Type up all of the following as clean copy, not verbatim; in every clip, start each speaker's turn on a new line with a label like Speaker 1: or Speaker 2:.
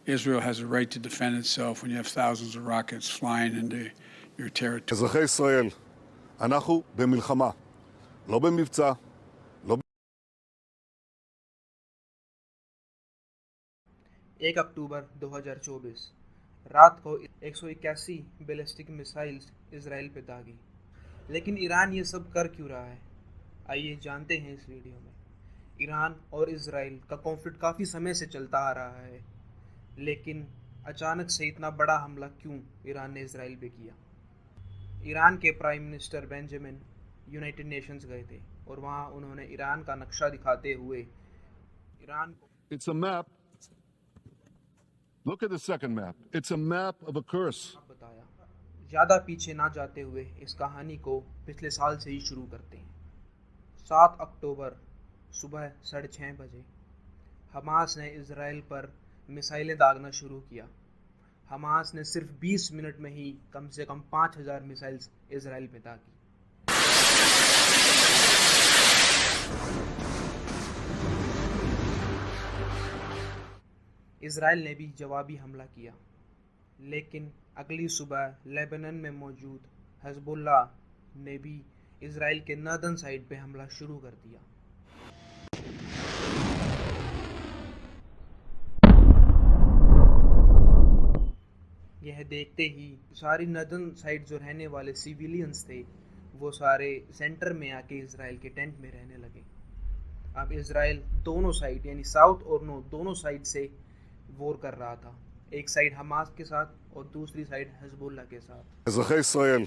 Speaker 1: Israel has a right to defend itself when you have thousands of rockets flying into your territory.
Speaker 2: אזרחי ישראל, אנחנו במלחמה, לא במבצע, לא...
Speaker 3: 1 अक्टूबर 2024 रात को 181 ballistic missiles Israel पे दागी। लेकिन Iran ये सब कर क्यों रहा है, आइए जानते हैं इस वीडियो में। ईरान और इसराइल का कॉन्फ्लिक्ट काफ़ी समय से चलता आ रहा है, लेकिन अचानक से इतना बड़ा हमला क्यों ईरान ने इसराइल पे किया। ईरान के prime minister Benjamin United Nations गए थे और वहाँ उन्होंने ईरान का नक्शा दिखाते हुए ईरान को
Speaker 2: It's a map. Look at the second map. It's a map of a curse.
Speaker 3: बताया। ज़्यादा पीछे ना जाते हुए इस कहानी को पिछले साल से ही शुरू करते हैं। 7 अक्टूबर सुबह 6:30 बजे हमास ने इसराइल पर मिसाइलें दागना शुरू किया। हमास ने सिर्फ 20 मिनट में ही कम से कम 5000 मिसाइल्स इसराइल पे दागी। इसराइल ने भी जवाबी हमला किया, लेकिन अगली सुबह लेबनान में मौजूद हिजबुल्लाह ने भी इसराइल के नॉर्दर्न साइड पे हमला शुरू कर दिया। यह देखते ही सारी नॉर्दर्न साइड जो रहने वाले सिविलियंस थे वो सारे सेंटर में आके इसराइल के टेंट में रहने लगे। अब इसराइल दोनों साइड यानी साउथ और नॉर्थ दोनों साइड से वॉर कर रहा था, एक साइड हमास के साथ और दूसरी साइड हिजबुल्लाह के साथ।
Speaker 2: אזרחי ישראל,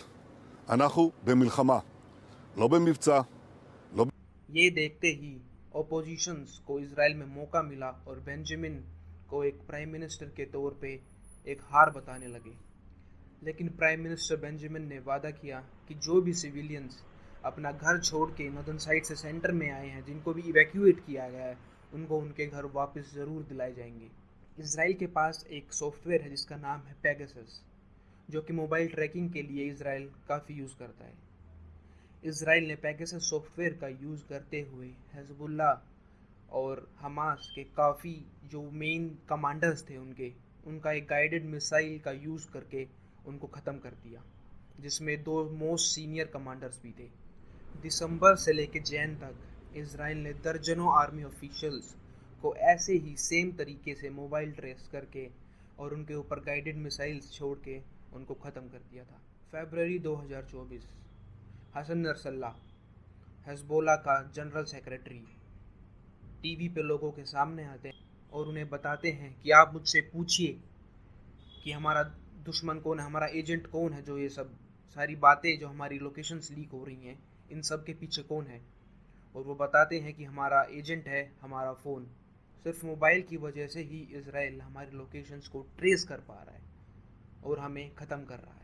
Speaker 2: אנחנו במלחמה, לא במבצע, לא...
Speaker 3: ये देखते ही ऑपोजिशंस को इसराइल में मौका मिला और बेंजामिन को एक प्राइम मिनिस्टर के तौर पे एक हार बताने लगे। लेकिन प्राइम मिनिस्टर बेंजामिन ने वादा किया कि जो भी सिविलियंस अपना घर छोड़ के नॉर्दर्न साइड से सेंटर में आए हैं, जिनको भी इवैक्यूएट किया गया है, उनको उनके घर वापस ज़रूर दिलाए जाएंगे। इसराइल के पास एक सॉफ्टवेयर है जिसका नाम है पेगासस, जो कि मोबाइल ट्रैकिंग के लिए इसराइल काफ़ी यूज़ करता है। इसराइल ने पेगासस सॉफ्टवेयर का यूज़ करते हुए हिजबुल्लाह और हमास के काफ़ी जो मेन कमांडर्स थे उनका एक गाइडेड मिसाइल का यूज़ करके उनको ख़त्म कर दिया, जिसमें 2 मोस्ट सीनियर कमांडर्स भी थे। दिसंबर से लेकर जैन तक इसराइल ने दर्जनों आर्मी ऑफिशियल्स को ऐसे ही सेम तरीके से मोबाइल ट्रेस करके और उनके ऊपर गाइडेड मिसाइल्स छोड़ के उनको ख़त्म कर दिया था। फरवरी 2024 हसन नसरल्लाह हिजबुल्लाह का जनरल सेक्रेटरी टीवी पे लोगों के सामने आते हैं और उन्हें बताते हैं कि आप मुझसे पूछिए कि हमारा दुश्मन कौन है, हमारा एजेंट कौन है, जो ये सब सारी बातें जो हमारी लोकेशंस लीक हो रही हैं इन सब के पीछे कौन है। और वो बताते हैं कि हमारा एजेंट है हमारा फ़ोन। सिर्फ मोबाइल की वजह से ही इसराइल हमारी लोकेशंस को ट्रेस कर पा रहा है और हमें ख़त्म कर रहा है।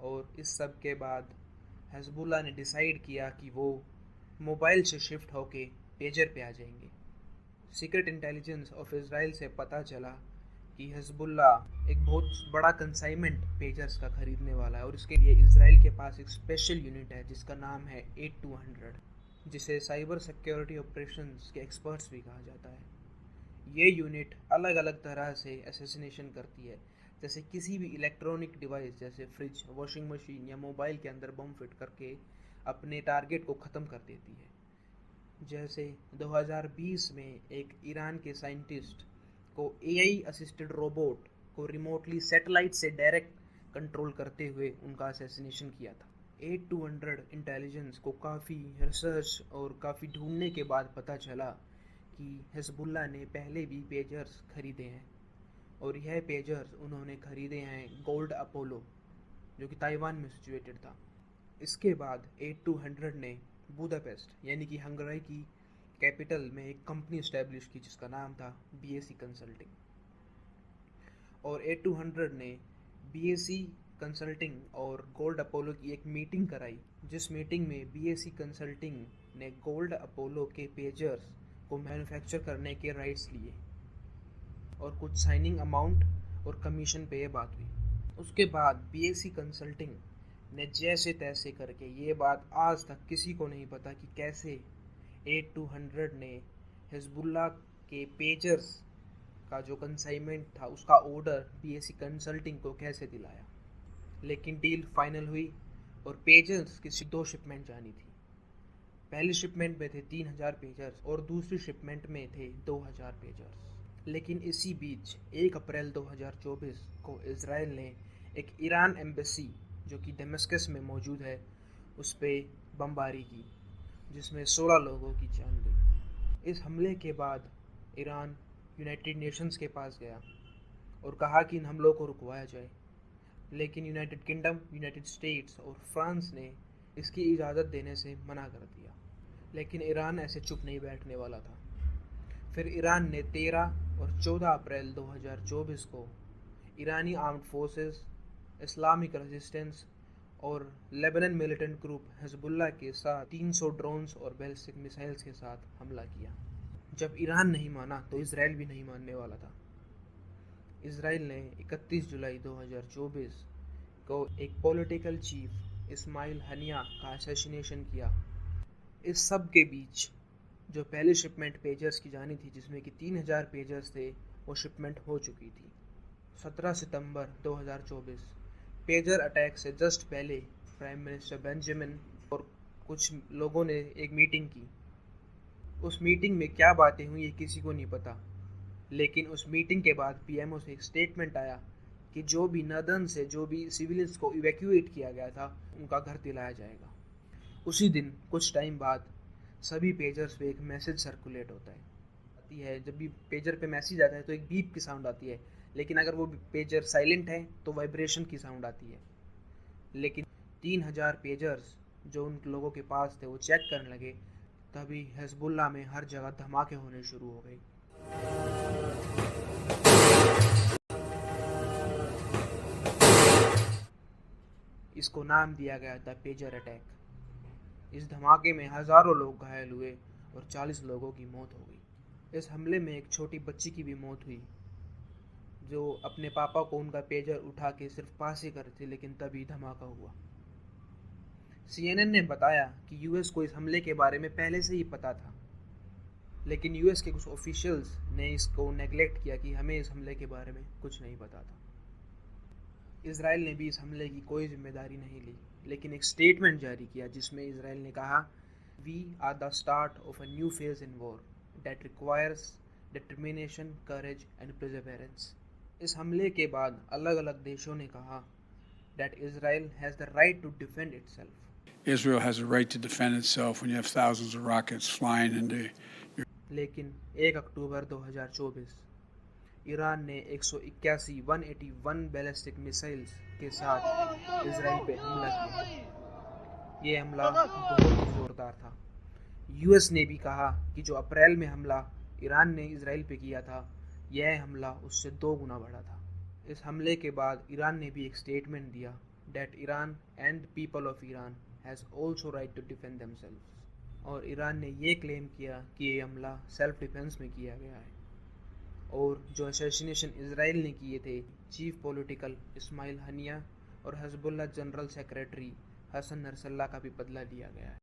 Speaker 3: और इस सब के बाद हिजबुल्लाह ने डिसाइड किया कि वो मोबाइल से शिफ्ट होके पेजर पे आ जाएंगे। सीक्रेट इंटेलिजेंस ऑफ इसराइल से पता चला कि हिजबुल्लाह एक बहुत बड़ा कंसाइनमेंट पेजर्स का खरीदने वाला है और इसके लिए इसराइल के पास एक स्पेशल यूनिट है जिसका नाम है 8200, जिसे साइबर सिक्योरिटी ऑपरेशंस के एक्सपर्ट्स भी कहा जाता है। ये यूनिट अलग अलग तरह से असैसिनेशन करती है, जैसे किसी भी इलेक्ट्रॉनिक डिवाइस जैसे फ्रिज, वॉशिंग मशीन या मोबाइल के अंदर बम फिट करके अपने टारगेट को ख़त्म कर देती है। जैसे 2020 में एक ईरान के साइंटिस्ट को एआई असिस्टेड रोबोट को रिमोटली सैटेलाइट से डायरेक्ट कंट्रोल करते हुए उनका असैसिनेशन किया था। 8200 इंटेलिजेंस को काफ़ी रिसर्च और काफ़ी ढूंढने के बाद पता चला कि हिजबुल्लाह ने पहले भी पेजर्स खरीदे हैं और यह पेजर्स उन्होंने खरीदे हैं गोल्ड अपोलो, जो कि ताइवान में सिचुएटेड था। इसके बाद 8200 ने बुदापेस्ट यानी कि हंगरी की कैपिटल में एक कंपनी इस्टेब्लिश की जिसका नाम था बीएसी कंसल्टिंग। और 8200 ने बीएसी कंसल्टिंग और गोल्ड अपोलो की एक मीटिंग कराई, जिस मीटिंग में बीएसी कंसल्टिंग ने गोल्ड अपोलो के पेजर्स को मैन्युफैक्चर करने के राइट्स लिए और कुछ साइनिंग अमाउंट और कमीशन पे ये बात हुई। उसके बाद बीएसी कंसल्टिंग ने जैसे तैसे करके, ये बात आज तक किसी को नहीं पता कि कैसे 8200 ने हिजबुल्लाह के पेजर्स का जो कंसाइनमेंट था उसका ऑर्डर BSc कंसल्टिंग को कैसे दिलाया। लेकिन डील फाइनल हुई और पेजर्स की 2 शिपमेंट जानी थी। पहली शिपमेंट में थे 3000 पेजर्स और दूसरी शिपमेंट में थे 2000 पेजर्स। लेकिन इसी बीच 1 अप्रैल 2024 को इजराइल ने एक ईरान एम्बेसी जो कि दमिश्क में मौजूद है उस पर बमबारी की, जिसमें 16 लोगों की जान गई। इस हमले के बाद ईरान यूनाइटेड नेशंस के पास गया और कहा कि इन हमलों को रुकवाया जाए, लेकिन यूनाइटेड किंगडम, यूनाइटेड स्टेट्स और फ्रांस ने इसकी इजाज़त देने से मना कर दिया। लेकिन ईरान ऐसे चुप नहीं बैठने वाला था। फिर ईरान ने 13 और 14 अप्रैल 2024 को ईरानी आर्म्ड फोर्सेस, इस्लामिक रेजिस्टेंस और लेबनन मिलिटेंट ग्रुप हिजबुल्लाह के साथ 300 ड्रोन्स और बैलिस्टिक मिसाइल्स के साथ हमला किया। जब ईरान नहीं माना तो इजराइल भी नहीं मानने वाला था। इजराइल ने 31 जुलाई 2024 को एक पॉलिटिकल चीफ इस्माइल हनिया का असैसिनेशन किया। इस सब के बीच जो पहली शिपमेंट पेजर्स की जानी थी, जिसमें कि 3000 पेजर्स थे, वो शिपमेंट हो चुकी थी। 17 सितंबर 2024 पेजर अटैक से जस्ट पहले प्राइम मिनिस्टर बेंजामिन और कुछ लोगों ने एक मीटिंग की। उस मीटिंग में क्या बातें हुई ये किसी को नहीं पता, लेकिन उस मीटिंग के बाद PMO से एक स्टेटमेंट आया कि जो भी नदन से जो भी सिविलियंस को इवैक्यूएट किया गया था उनका घर दिलाया जाएगा। उसी दिन कुछ टाइम बाद सभी पेजर्स पे एक मैसेज सर्कुलेट होता है। जब भी पेजर पे मैसेज आता है तो एक बीप की साउंड आती है, लेकिन अगर वो पेजर साइलेंट है तो वाइब्रेशन की साउंड आती है। लेकिन 3000 पेजर्स जो उन लोगों के पास थे वो चेक करने लगे, तभी हिजबुल्लाह में हर जगह धमाके होने शुरू हो गए। इसको नाम दिया गया था पेजर अटैक। इस धमाके में हज़ारों लोग घायल हुए और 40 लोगों की मौत हो गई। इस हमले में एक छोटी बच्ची की भी मौत हुई, जो अपने पापा को उनका पेजर उठा के सिर्फ पास ही कर थी, लेकिन तभी धमाका हुआ। CNN ने बताया कि US को इस हमले के बारे में पहले से ही पता था, लेकिन US के कुछ ऑफिशियल्स ने इसको नेगलेक्ट किया कि हमें इस हमले के बारे में कुछ नहीं पता था। इजराइल ने भी इस हमले की कोई जिम्मेदारी नहीं ली, लेकिन एक स्टेटमेंट जारी किया जिसमें इजराइल ने कहा, we are the start of a new phase in war that requires determination, courage and perseverance. इस हमले के बाद अलग अलग देशों ने कहा that Israel has the right to defend itself.
Speaker 1: Israel has a right to defend itself when you have thousands of rockets flying into your...
Speaker 3: लेकिन 1 अक्टूबर 2024 ईरान ने 181 बैलिस्टिक मिसाइल्स के साथ इजराइल पे हमला किया। ये हमला बहुत ही जोरदार था। US ने भी कहा कि जो अप्रैल में हमला ईरान ने इजराइल पे किया था, यह हमला उससे 2 गुना बड़ा था। इस हमले के बाद ईरान ने भी एक स्टेटमेंट दिया that Iran and the people of Iran has also right to defend themselves, और ईरान ने ये क्लेम किया कि ये हमला सेल्फ डिफेंस में किया गया है। और जो असैसिनेशन इजराइल ने किए थे चीफ पॉलिटिकल इस्माइल हनिया और Hezbollah general secretary Hassan Nasrallah का भी बदला लिया गया है।